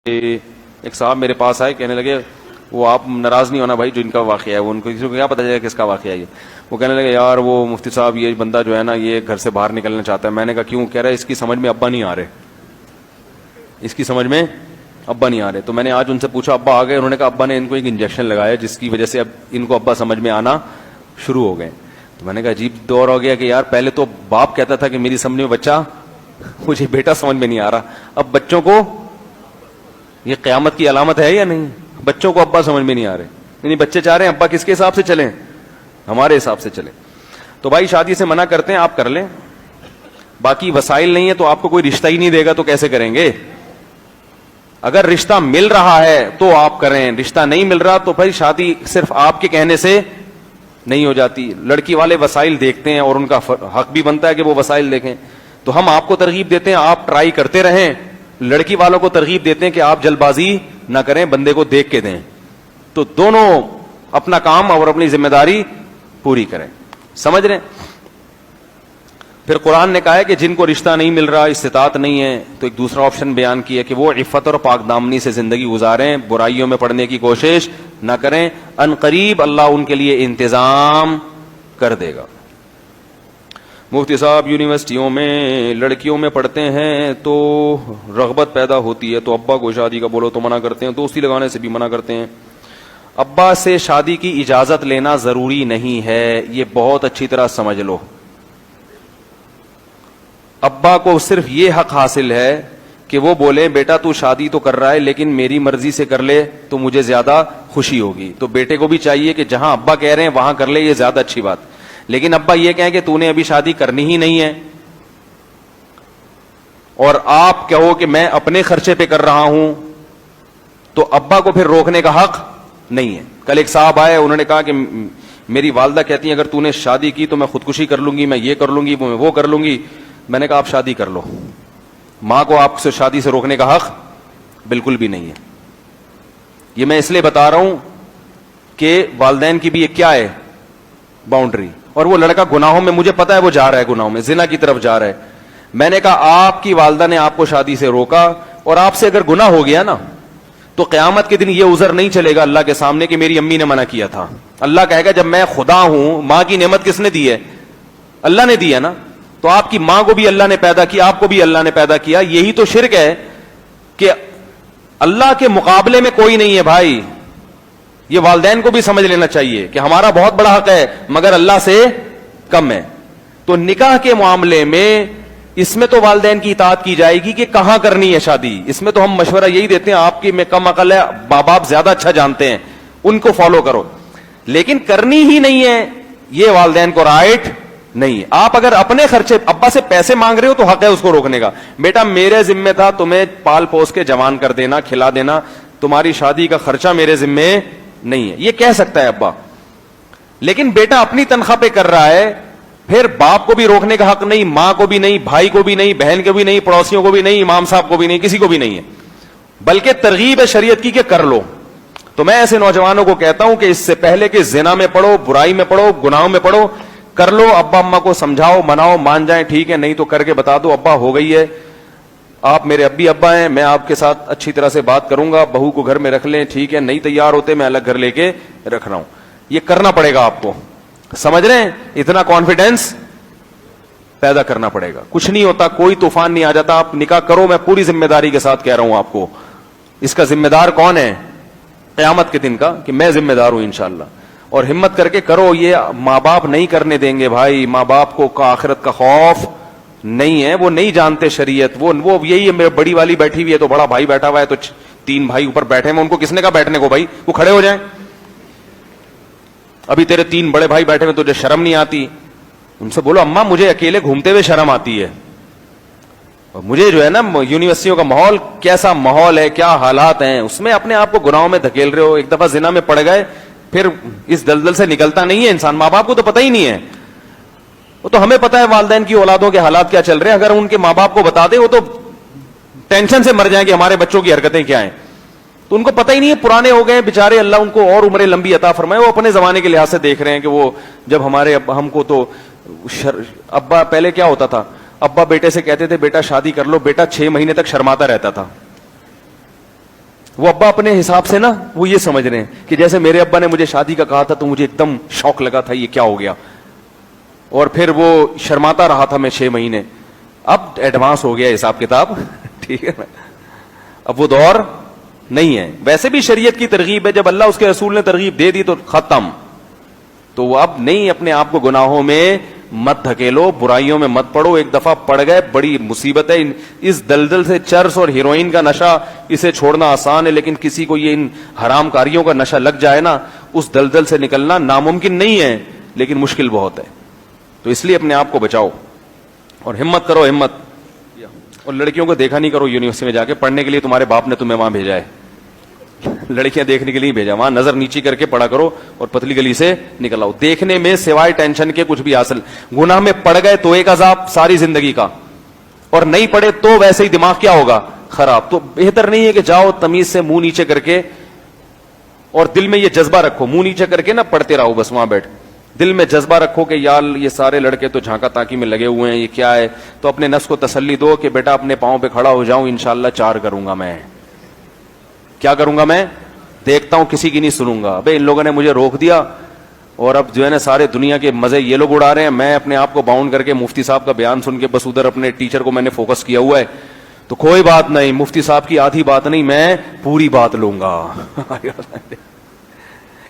ایک صاحب میرے پاس آئے, کہنے لگے وہ آپ ناراض نہیں ہونا بھائی جو ان کا واقعہ ہے, وہ ان کو کسی کو کیا پتا چلے کس کا واقعہ ہے یہ. وہ کہنے لگے یار وہ مفتی صاحب یہ بندہ جو ہے نا یہ گھر سے باہر نکلنا چاہتا ہے. میں نے کہا کیوں؟ کہہ رہا ہے اس کی سمجھ میں ابا نہیں آ رہے, اس کی سمجھ میں ابا نہیں آ رہے. تو میں نے آج ان سے پوچھا ابا آ گئے؟ انہوں نے کہا ابا نے ان کو ایک انجیکشن لگایا جس کی وجہ سے اب ان کو ابا سمجھ میں آنا شروع ہو گئے. تو میں نے کہا عجیب دور ہو گیا کہ یار پہلے تو باپ کہتا تھا کہ میری سمجھ میں بچہ, مجھے بیٹا سمجھ میں نہیں آ رہا. اب بچوں کو یہ قیامت کی علامت ہے یا نہیں؟ بچوں کو ابا سمجھ میں نہیں آ رہے. یعنی بچے چاہ رہے ہیں ابا کس کے حساب سے چلیں؟ ہمارے حساب سے چلیں. تو بھائی شادی سے منع کرتے ہیں, آپ کر لیں. باقی وسائل نہیں ہے تو آپ کو کوئی رشتہ ہی نہیں دے گا تو کیسے کریں گے؟ اگر رشتہ مل رہا ہے تو آپ کریں, رشتہ نہیں مل رہا تو بھائی شادی صرف آپ کے کہنے سے نہیں ہو جاتی. لڑکی والے وسائل دیکھتے ہیں اور ان کا حق بھی بنتا ہے کہ وہ وسائل دیکھیں. تو ہم آپ کو ترغیب دیتے ہیں آپ ٹرائی کرتے رہیں, لڑکی والوں کو ترغیب دیتے ہیں کہ آپ جلد بازی نہ کریں, بندے کو دیکھ کے دیں. تو دونوں اپنا کام اور اپنی ذمہ داری پوری کریں. سمجھ رہے ہیں؟ پھر قرآن نے کہا ہے کہ جن کو رشتہ نہیں مل رہا, استطاعت نہیں ہے, تو ایک دوسرا آپشن بیان کیا کہ وہ عفت اور پاک دامنی سے زندگی گزاریں, برائیوں میں پڑنے کی کوشش نہ کریں. ان قریب اللہ ان کے لیے انتظام کر دے گا. مفتی صاحب یونیورسٹیوں میں لڑکیوں میں پڑھتے ہیں تو رغبت پیدا ہوتی ہے تو ابا کو شادی کا بولو تو منع کرتے ہیں, دوستی لگانے سے بھی منع کرتے ہیں. ابا سے شادی کی اجازت لینا ضروری نہیں ہے, یہ بہت اچھی طرح سمجھ لو. ابا کو صرف یہ حق حاصل ہے کہ وہ بولے بیٹا تو شادی تو کر رہا ہے لیکن میری مرضی سے کر لے تو مجھے زیادہ خوشی ہوگی. تو بیٹے کو بھی چاہیے کہ جہاں ابا کہہ رہے ہیں وہاں کر لے, یہ زیادہ اچھی بات. لیکن ابا یہ کہیں کہ تو نے ابھی شادی کرنی ہی نہیں ہے اور آپ کہو کہ میں اپنے خرچے پہ کر رہا ہوں, تو ابا کو پھر روکنے کا حق نہیں ہے. کل ایک صاحب آئے, انہوں نے کہا کہ میری والدہ کہتی ہیں اگر تو نے شادی کی تو میں خودکشی کر لوں گی, میں یہ کر لوں گی, میں وہ کر لوں گی. میں نے کہا آپ شادی کر لو, ماں کو آپ سے شادی سے روکنے کا حق بالکل بھی نہیں ہے. یہ میں اس لیے بتا رہا ہوں کہ والدین کی بھی ایک کیا ہے باؤنڈری. اور وہ لڑکا گناہوں میں, مجھے پتا ہے وہ جا رہا ہے گناہوں میں, زنا کی طرف جا رہا ہے. میں نے کہا آپ کی والدہ نے آپ کو شادی سے روکا اور آپ سے اگر گناہ ہو گیا نا تو قیامت کے دن یہ عذر نہیں چلے گا اللہ کے سامنے کہ میری امی نے منع کیا تھا. اللہ کہے گا جب میں خدا ہوں, ماں کی نعمت کس نے دی ہے؟ اللہ نے دی ہے نا. تو آپ کی ماں کو بھی اللہ نے پیدا کیا, آپ کو بھی اللہ نے پیدا کیا. یہی تو شرک ہے کہ اللہ کے مقابلے میں کوئی نہیں ہے بھائی. یہ والدین کو بھی سمجھ لینا چاہیے کہ ہمارا بہت بڑا حق ہے مگر اللہ سے کم ہے. تو نکاح کے معاملے میں اس میں تو والدین کی اطاعت کی جائے گی کہ کہاں کرنی ہے شادی. اس میں تو ہم مشورہ یہی دیتے ہیں, آپ کی میں کم عقل ہے, باپ باپ زیادہ اچھا جانتے ہیں, ان کو فالو کرو. لیکن کرنی ہی نہیں ہے یہ والدین کو رائٹ نہیں ہے. آپ اگر اپنے خرچے ابا سے پیسے مانگ رہے ہو تو حق ہے اس کو روکنے کا. بیٹا میرے ذمہ تھا تمہیں پال پوس کے جوان کر دینا, کھلا دینا, تمہاری شادی کا خرچہ میرے ذمہ نہیں ہے, یہ کہہ سکتا ہے ابا. لیکن بیٹا اپنی تنخواہ پہ کر رہا ہے, پھر باپ کو بھی روکنے کا حق نہیں, ماں کو بھی نہیں, بھائی کو بھی نہیں, بہن کو بھی نہیں, پڑوسیوں کو بھی نہیں, امام صاحب کو بھی نہیں, کسی کو بھی نہیں ہے. بلکہ ترغیب ہے شریعت کی کہ کر لو. تو میں ایسے نوجوانوں کو کہتا ہوں کہ اس سے پہلے کہ زنا میں پڑھو, برائی میں پڑھو, گناہوں میں پڑھو, کر لو. ابا اما کو سمجھاؤ, مناؤ, مان جائیں ٹھیک ہے, نہیں تو کر کے بتا دو ابا ہو گئی ہے, آپ میرے ابی ابا ہیں, میں آپ کے ساتھ اچھی طرح سے بات کروں گا, بہو کو گھر میں رکھ لیں ٹھیک ہے, نہیں تیار ہوتے میں الگ گھر لے کے رکھ رہا ہوں. یہ کرنا پڑے گا آپ کو, سمجھ رہے ہیں؟ اتنا کانفیڈینس پیدا کرنا پڑے گا. کچھ نہیں ہوتا, کوئی طوفان نہیں آ جاتا. آپ نکاح کرو, میں پوری ذمہ داری کے ساتھ کہہ رہا ہوں آپ کو. اس کا ذمہ دار کون ہے قیامت کے دن کا؟ کہ میں ذمہ دار ہوں انشاءاللہ. اور ہمت کر کے کرو, یہ ماں باپ نہیں کرنے دیں گے بھائی. ماں باپ کو آخرت کا خوف نہیں ہے, وہ نہیں جانتے شریعت. وہ یہی ہے, میرے بڑی والی بیٹھی ہوئی ہے تو بڑا بھائی بیٹھا ہوا ہے تو 3 بھائی اوپر بیٹھے ہیں, ان کو کس نے کہا بیٹھنے کو بھائی؟ وہ کھڑے ہو جائیں. ابھی تیرے 3 بڑے بھائی بیٹھے ہوئے, تجھے شرم نہیں آتی؟ ان سے بولو اماں مجھے اکیلے گھومتے ہوئے شرم آتی ہے. مجھے جو ہے نا یونیورسٹیوں کا ماحول کیسا ماحول ہے, کیا حالات ہیں, اس میں اپنے آپ کو گناہوں میں دھکیل رہے ہو. ایک دفعہ زنا میں پڑ گئے پھر اس دلدل سے نکلتا نہیں ہے انسان. ماں باپ کو تو پتہ ہی نہیں ہے, وہ تو ہمیں پتہ ہے والدین کی اولادوں کے حالات کیا چل رہے ہیں. اگر ان کے ماں باپ کو بتا دیں وہ تو ٹینشن سے مر جائیں کہ ہمارے بچوں کی حرکتیں کیا ہیں. تو ان کو پتہ ہی نہیں ہے, پرانے ہو گئے بےچارے, اللہ ان کو اور عمریں لمبی عطا فرمائے. وہ اپنے زمانے کے لحاظ سے دیکھ رہے ہیں کہ وہ جب ہمارے ہم کو تو ابا پہلے کیا ہوتا تھا, ابا بیٹے سے کہتے تھے بیٹا شادی کر لو, بیٹا 6 مہینے تک شرماتا رہتا تھا. وہ ابا اپنے حساب سے نا وہ یہ سمجھ رہے ہیں کہ جیسے میرے ابا نے مجھے شادی کا کہا تھا تو مجھے ایک دم شوق لگا تھا یہ کیا ہو گیا, اور پھر وہ شرماتا رہا تھا میں 6 مہینے. اب ایڈوانس ہو گیا حساب کتاب, ٹھیک ہے نا, اب وہ دور نہیں ہے. ویسے بھی شریعت کی ترغیب ہے, جب اللہ اس کے رسول نے ترغیب دے دی تو ختم. تو وہ اب نہیں, اپنے آپ کو گناہوں میں مت دھکیلو, برائیوں میں مت پڑو. ایک دفعہ پڑ گئے بڑی مصیبت ہے. اس دلدل سے چرس اور ہیروئن کا نشہ اسے چھوڑنا آسان ہے, لیکن کسی کو یہ ان حرام کاریوں کا نشہ لگ جائے نا, اس دلدل سے نکلنا ناممکن نہیں ہے لیکن مشکل بہت ہے. تو اس لیے اپنے آپ کو بچاؤ اور ہمت کرو, ہمت. اور لڑکیوں کو دیکھا نہیں کرو یونیورسٹی میں جا کے پڑھنے کے لیے, تمہارے باپ نے تمہیں وہاں بھیجا ہے, لڑکیاں دیکھنے کے لیے بھیجا. وہاں نظر نیچی کر کے پڑھا کرو اور پتلی گلی سے نکل آؤ. دیکھنے میں سوائے ٹینشن کے کچھ بھی حاصل, گناہ میں پڑ گئے تو ایک عذاب ساری زندگی کا, اور نہیں پڑے تو ویسے ہی دماغ کیا ہوگا, خراب. تو بہتر نہیں ہے کہ جاؤ تمیز سے منہ نیچے کر کے, اور دل میں یہ جذبہ رکھو, منہ نیچے کر کے نہ پڑھتے رہو بس وہاں بیٹھ, دل میں جذبہ رکھو کہ یار یہ سارے لڑکے تو جھانکا تاکی میں لگے ہوئے ہیں, یہ کیا ہے. تو اپنے نفس کو تسلی دو کہ بیٹا اپنے پاؤں پہ کھڑا ہو جاؤں, انشاءاللہ 4 کروں گا میں. کیا کروں گا میں, دیکھتا ہوں, کسی کی نہیں سنوں گا. ابے ان لوگوں نے مجھے روک دیا اور اب جو ہے نا سارے دنیا کے مزے یہ لوگ اڑا رہے ہیں, میں اپنے آپ کو باؤنڈ کر کے مفتی صاحب کا بیان سن کے بس ادھر اپنے ٹیچر کو میں نے فوکس کیا ہوا ہے. تو کوئی بات نہیں, مفتی صاحب کی آدھی بات نہیں, میں پوری بات لوں گا.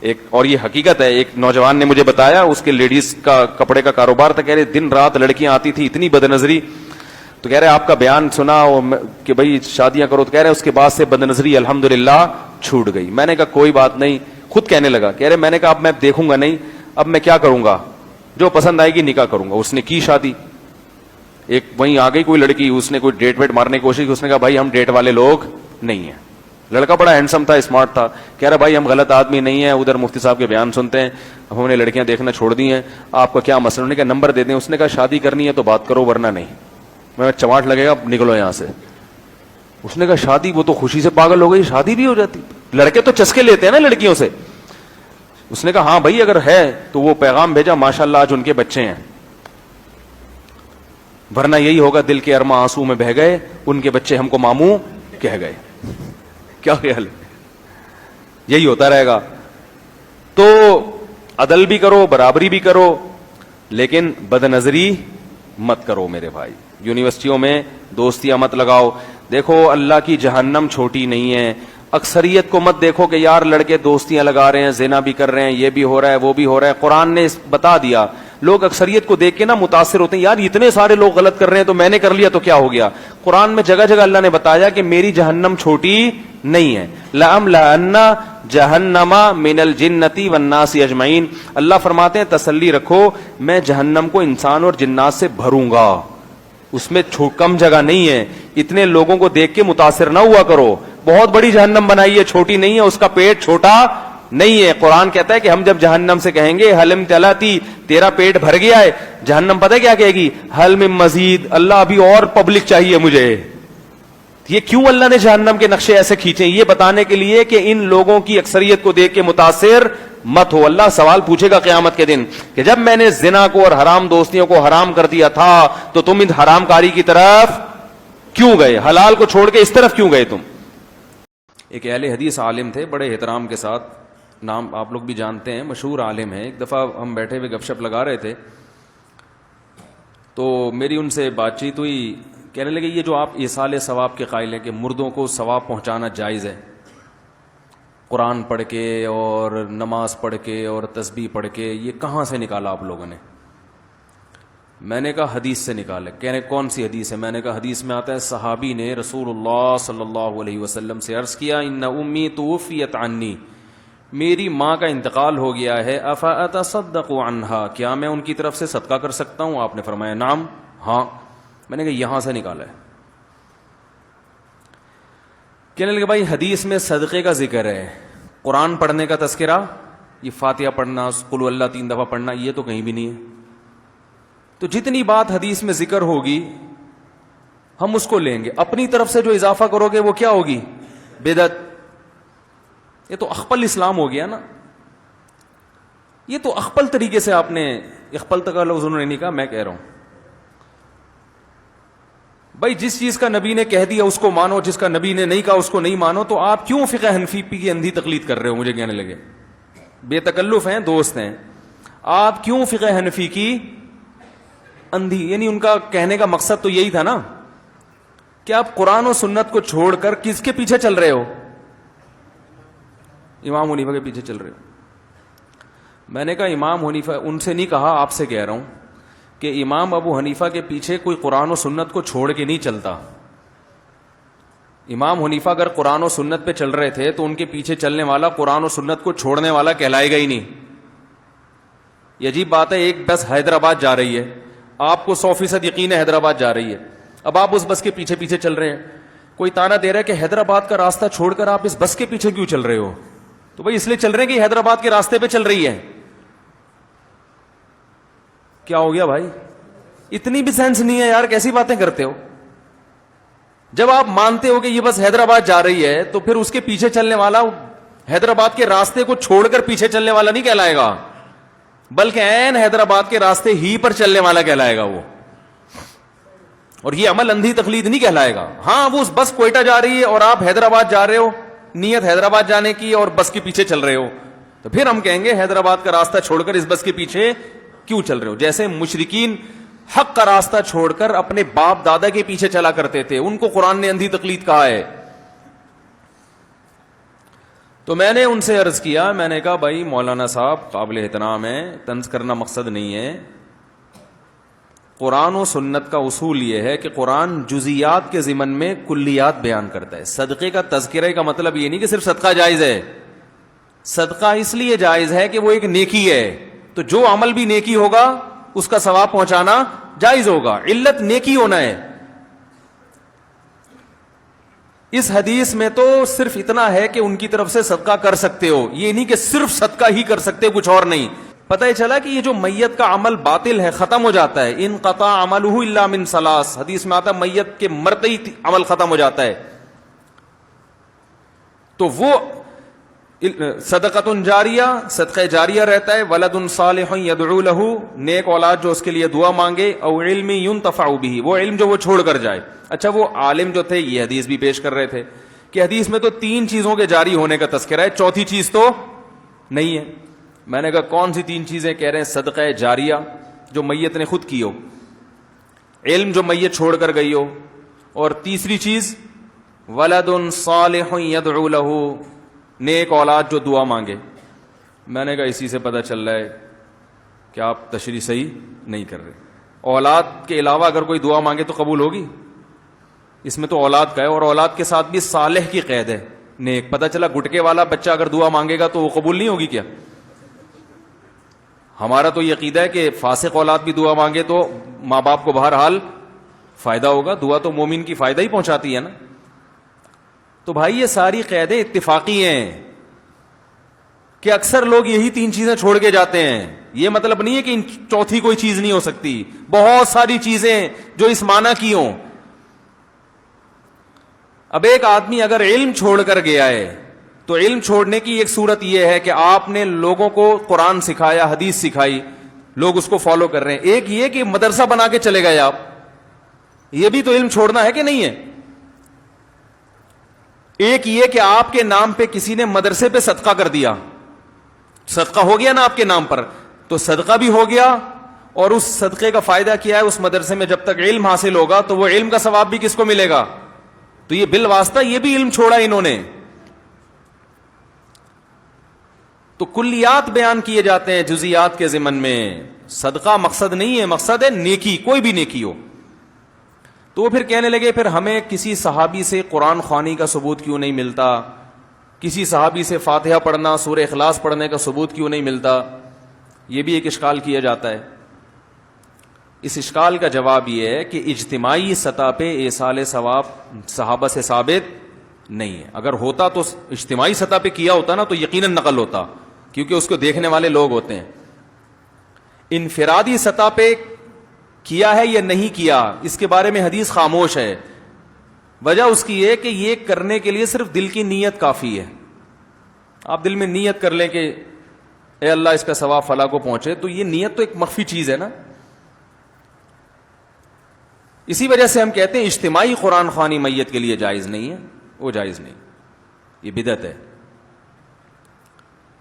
ایک اور یہ حقیقت ہے, ایک نوجوان نے مجھے بتایا, اس کے لیڈیز کا کپڑے کا کاروبار تھا. کہہ رہے دن رات لڑکیاں آتی تھی, اتنی بد نظری. تو کہہ رہے آپ کا بیان سنا کہ بھائی شادیاں کرو, تو کہہ رہے اس کے بعد سے بد نظری الحمدللہ چھوٹ گئی. میں نے کہا کوئی بات نہیں, خود کہنے لگا. کہہ رہے میں نے کہا اب میں دیکھوں گا نہیں, اب میں کیا کروں گا, جو پسند آئے گی نکاح کروں گا. اس نے کی شادی. ایک وہیں آ گئی کوئی لڑکی, اس نے کوئی ڈیٹ ویٹ مارنے کی کوشش کی, اس نے کہا بھائی ہم ڈیٹ والے لوگ نہیں ہیں. لڑکا بڑا ہینڈسم تھا, اسمارٹ تھا. کہہ رہا بھائی ہم غلط آدمی نہیں ہیں, ادھر مفتی صاحب کے بیان سنتے ہیں, اب ہم نے لڑکیاں دیکھنا چھوڑ دی ہیں, آپ کا کیا مسئلہ. انہوں نے کہا نمبر دے دیں. اس نے کہا شادی کرنی ہے تو بات کرو ورنہ نہیں. میں چماٹ لگے گا, نکلو یہاں سے. اس نے کہا شادی, وہ تو خوشی سے پاگل ہو گئی, شادی بھی ہو جاتی. لڑکے تو چسکے لیتے ہیں نا لڑکیوں سے. اس نے کہا ہاں بھائی اگر ہے تو وہ پیغام بھیجا, ماشاءاللہ آج ان کے بچے ہیں, ورنہ یہی ہوگا دل کے ارما آنسو میں بہ گئے, ان کے بچے ہم کو ماموں کہہ گئے. کیا خیال ہے, یہی ہوتا رہے گا. تو عدل بھی کرو, برابری بھی کرو, لیکن بد نظری مت کرو میرے بھائی. یونیورسٹیوں میں دوستیاں مت لگاؤ. دیکھو اللہ کی جہنم چھوٹی نہیں ہے. اکثریت کو مت دیکھو کہ یار لڑکے دوستیاں لگا رہے ہیں, زنا بھی کر رہے ہیں, یہ بھی ہو رہا ہے, وہ بھی ہو رہا ہے. قرآن نے بتا دیا. لوگ اکثریت کو دیکھ کے نا متاثر ہوتے ہیں, یار اتنے سارے لوگ غلط کر رہے ہیں تو میں نے کر لیا تو کیا ہو گیا. قرآن میں جگہ جگہ اللہ نے بتایا کہ میری جہنم چھوٹی نہیں ہے. لَأَمْلَأَنَّ جَهَنَّمَ مِنَ الْجِنَّةِ وَالنَّاسِ أَجْمَعِينَ. اللہ فرماتے ہیں تسلی رکھو, میں جہنم کو انسان اور جنات سے بھروں گا. اس میں کم جگہ نہیں ہے. اتنے لوگوں کو دیکھ کے متاثر نہ ہوا کرو. بہت بڑی جہنم بنائی ہے, چھوٹی نہیں ہے, اس کا پیٹ چھوٹا نہیں ہے. قرآن کہتا ہے کہ ہم جب جہنم سے کہیں گے حلم تلاتی, تیرا پیٹ بھر گیا ہے, جہنم پتہ ہے کیا کہے گی, حل من مزید, اللہ ابھی اور پبلک چاہیے مجھے. یہ کیوں اللہ نے جہنم کے نقشے ایسے کھینچے, یہ بتانے کے لیے کہ ان لوگوں کی اکثریت کو دیکھ کے متاثر مت ہو. اللہ سوال پوچھے گا قیامت کے دن کہ جب میں نے زنا کو اور حرام دوستیوں کو حرام کر دیا تھا تو تم ان حرام کاری کی طرف کیوں گئے, حلال کو چھوڑ کے اس طرف کیوں گئے تم. ایک اہل حدیث عالم تھے, بڑے احترام کے ساتھ, نام آپ لوگ بھی جانتے ہیں, مشہور عالم ہیں. ایک دفعہ ہم بیٹھے ہوئے گپ شپ لگا رہے تھے تو میری ان سے بات چیت ہوئی. کہنے لگے یہ جو آپ ایصال ثواب کے قائل ہیں کہ مردوں کو ثواب پہنچانا جائز ہے, قرآن پڑھ کے اور نماز پڑھ کے اور تسبیح پڑھ کے, یہ کہاں سے نکالا آپ لوگوں نے. میں نے کہا حدیث سے نکالا. کہنے کون سی حدیث ہے. میں نے کہا حدیث میں آتا ہے صحابی نے رسول اللہ صلی اللہ علیہ وسلم سے عرض کیا ان امی توفیت عنی, میری ماں کا انتقال ہو گیا ہے, افاتصدق عنہا, کیا میں ان کی طرف سے صدقہ کر سکتا ہوں. آپ نے فرمایا نعم, ہاں. میں نے کہا یہاں سے نکالا ہے. کہنے لگے بھائی حدیث میں صدقے کا ذکر ہے, قرآن پڑھنے کا تذکرہ, یہ فاتحہ پڑھنا, قل اللہ 3 دفعہ پڑھنا, یہ تو کہیں بھی نہیں ہے. تو جتنی بات حدیث میں ذکر ہوگی ہم اس کو لیں گے. اپنی طرف سے جو اضافہ کرو گے وہ کیا ہوگی, بدعت. یہ تو اخپل اسلام ہو گیا نا. یہ تو اخپل طریقے سے آپ نے, اخپل تک کا لفظ انہوں نے نہیں کہا, میں کہہ رہا ہوں. بھائی جس چیز کا نبی نے کہہ دیا اس کو مانو, جس کا نبی نے نہیں کہا اس کو نہیں مانو. تو آپ کیوں فقہ حنفی کی اندھی تقلید کر رہے ہو؟ مجھے کہنے لگے, بے تکلف ہیں, دوست ہیں, آپ کیوں فقہ حنفی کی اندھی؟ یعنی ان کا کہنے کا مقصد تو یہی تھا نا کہ آپ قرآن و سنت کو چھوڑ کر کس کے پیچھے چل رہے ہو؟ امام حنیفہ کے پیچھے چل رہے ہو. میں نے کہا امام حنیفہ, ان سے نہیں کہا, آپ سے کہہ رہا ہوں کہ امام ابو حنیفہ کے پیچھے کوئی قرآن و سنت کو چھوڑ کے نہیں چلتا. امام حنیفہ اگر قرآن و سنت پہ چل رہے تھے تو ان کے پیچھے چلنے والا قرآن و سنت کو چھوڑنے والا کہلائے گا ہی نہیں. یہ عجیب بات ہے, ایک بس حیدرآباد جا رہی ہے, آپ کو 100% یقین ہے حیدرآباد جا رہی ہے, اب آپ اس بس کے پیچھے پیچھے چل رہے ہیں. کوئی تانا دے رہا ہے کہ حیدرآباد کا راستہ چھوڑ کر آپ اس بس کے پیچھے کیوں چل رہے ہو؟ تو بھائی اس لیے چل رہے ہیں کہ حیدرآباد کے راستے پہ چل رہی ہے. کیا ہو گیا بھائی؟ اتنی بھی سینس نہیں ہے یار, کیسی باتیں کرتے ہو؟ جب آپ مانتے ہو کہ یہ بس حیدرآباد جا رہی ہے تو پھر اس کے پیچھے چلنے والا حیدرآباد کے راستے کو چھوڑ کر پیچھے چلنے والا نہیں کہلائے گا, بلکہ عین حیدرآباد کے راستے ہی پر چلنے والا کہلائے گا وہ. اور یہ عمل اندھی تقلید نہیں کہلائے گا. ہاں وہ اس بس کوئٹہ جا رہی ہے اور آپ حیدرآباد جا رہے ہو, نیت حیدرآباد جانے کی اور بس کے پیچھے چل رہے ہو, تو پھر ہم کہیں گے حیدرآباد کا راستہ چھوڑ کر اس بس کے پیچھے کیوں چل رہے ہو. جیسے مشرکین حق کا راستہ چھوڑ کر اپنے باپ دادا کے پیچھے چلا کرتے تھے, ان کو قرآن نے اندھی تقلید کہا ہے. تو میں نے ان سے عرض کیا, میں نے کہا بھائی مولانا صاحب قابل احترام ہے, طنز کرنا مقصد نہیں ہے. قرآن و سنت کا اصول یہ ہے کہ قرآن جزیات کے ضمن میں کلیات بیان کرتا ہے. صدقے کا تذکرہ کا مطلب یہ نہیں کہ صرف صدقہ جائز ہے. صدقہ اس لیے جائز ہے کہ وہ ایک نیکی ہے, تو جو عمل بھی نیکی ہوگا اس کا ثواب پہنچانا جائز ہوگا. علت نیکی ہونا ہے. اس حدیث میں تو صرف اتنا ہے کہ ان کی طرف سے صدقہ کر سکتے ہو, یہ نہیں کہ صرف صدقہ ہی کر سکتے, کچھ اور نہیں. پتہ ہی چلا کہ یہ جو میت کا عمل باطل ہے, ختم ہو جاتا ہے. انقطع عملہ الا من ثلاث, حدیث میں آتا ہے میت کے مرتے ہی عمل ختم ہو جاتا ہے. تو وہ صدقۃ جاریہ, صدقہ جاریہ رہتا ہے. ولد صالح یدعو لہ, نیک اولاد جو اس کے لیے دعا مانگے. او علم ينتفع به, وہ علم جو وہ چھوڑ کر جائے. اچھا وہ عالم جو تھے یہ حدیث بھی پیش کر رہے تھے کہ حدیث میں تو 3 چیزوں کے جاری ہونے کا تذکرہ ہے, چوتھی چیز تو نہیں ہے. میں نے کہا کون سی 3 چیزیں؟ کہہ رہے ہیں صدقہ جاریہ جو میت نے خود کی ہو, علم جو میت چھوڑ کر گئی ہو, اور تیسری چیز ولد صالح یدعو لہ, نیک اولاد جو دعا مانگے. میں نے کہا اسی سے پتہ چل رہا ہے کہ آپ تشریح صحیح نہیں کر رہے. اولاد کے علاوہ اگر کوئی دعا مانگے تو قبول ہوگی؟ اس میں تو اولاد کا ہے, اور اولاد کے ساتھ بھی صالح کی قید ہے, نیک. پتہ چلا گٹکے والا بچہ اگر دعا مانگے گا تو وہ قبول نہیں ہوگی کیا؟ ہمارا تو یہ عقیدہ ہے کہ فاسق اولاد بھی دعا مانگے تو ماں باپ کو بہرحال فائدہ ہوگا. دعا تو مومن کی فائدہ ہی پہنچاتی ہے نا. تو بھائی یہ ساری قیدیں اتفاقی ہیں کہ اکثر لوگ یہی 3 چیزیں چھوڑ کے جاتے ہیں. یہ مطلب نہیں ہے کہ ان چوتھی کوئی چیز نہیں ہو سکتی, بہت ساری چیزیں جو اس معنی کی ہوں. اب ایک آدمی اگر علم چھوڑ کر گیا ہے تو علم چھوڑنے کی ایک صورت یہ ہے کہ آپ نے لوگوں کو قرآن سکھایا, حدیث سکھائی, لوگ اس کو فالو کر رہے ہیں. ایک یہ کہ مدرسہ بنا کے چلے گئے آپ, یہ بھی تو علم چھوڑنا ہے کہ نہیں ہے. ایک یہ کہ آپ کے نام پہ کسی نے مدرسے پہ صدقہ کر دیا, صدقہ ہو گیا نا آپ کے نام پر, تو صدقہ بھی ہو گیا, اور اس صدقے کا فائدہ کیا ہے؟ اس مدرسے میں جب تک علم حاصل ہوگا تو وہ علم کا ثواب بھی کس کو ملے گا؟ تو یہ بالواسطہ یہ بھی علم چھوڑا انہوں نے. تو کلیات بیان کیے جاتے ہیں جزیات کے ضمن میں. صدقہ مقصد نہیں ہے, مقصد ہے نیکی, کوئی بھی نیکی ہو. تو وہ پھر کہنے لگے پھر ہمیں کسی صحابی سے قرآن خوانی کا ثبوت کیوں نہیں ملتا, کسی صحابی سے فاتحہ پڑھنا, سورہ اخلاص پڑھنے کا ثبوت کیوں نہیں ملتا. یہ بھی ایک اشکال کیا جاتا ہے. اس اشکال کا جواب یہ ہے کہ اجتماعی سطح پہ ایصال ثواب صحابہ سے ثابت نہیں ہے. اگر ہوتا تو اجتماعی سطح پہ کیا ہوتا نا تو یقیناً نقل ہوتا, کیونکہ اس کو دیکھنے والے لوگ ہوتے ہیں. انفرادی سطح پہ کیا ہے یا نہیں کیا, اس کے بارے میں حدیث خاموش ہے. وجہ اس کی ہے کہ یہ کرنے کے لیے صرف دل کی نیت کافی ہے. آپ دل میں نیت کر لیں کہ اے اللہ اس کا ثواب فلاں کو پہنچے, تو یہ نیت تو ایک مخفی چیز ہے نا. اسی وجہ سے ہم کہتے ہیں اجتماعی قرآن خوانی میت کے لیے جائز نہیں ہے، وہ جائز نہیں، یہ بدعت ہے،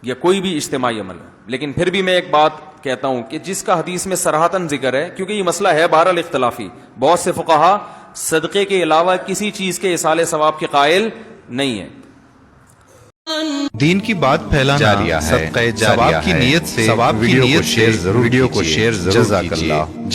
یا کوئی بھی اجتماعی عمل ہے۔ لیکن پھر بھی میں ایک بات کہتا ہوں کہ جس کا حدیث میں صراحتاً ذکر ہے، کیونکہ یہ مسئلہ ہے بہرحال اختلافی، بہت سے فقہا صدقے کے علاوہ کسی چیز کے ایصال ثواب کے قائل نہیں ہیں۔ دین کی بات پھیلانا جاریہ ہے، صدقہ جاریہ ثواب کی نیت سے ویڈیو کو شیئر ضرور کیجئے۔ جزاک اللہ۔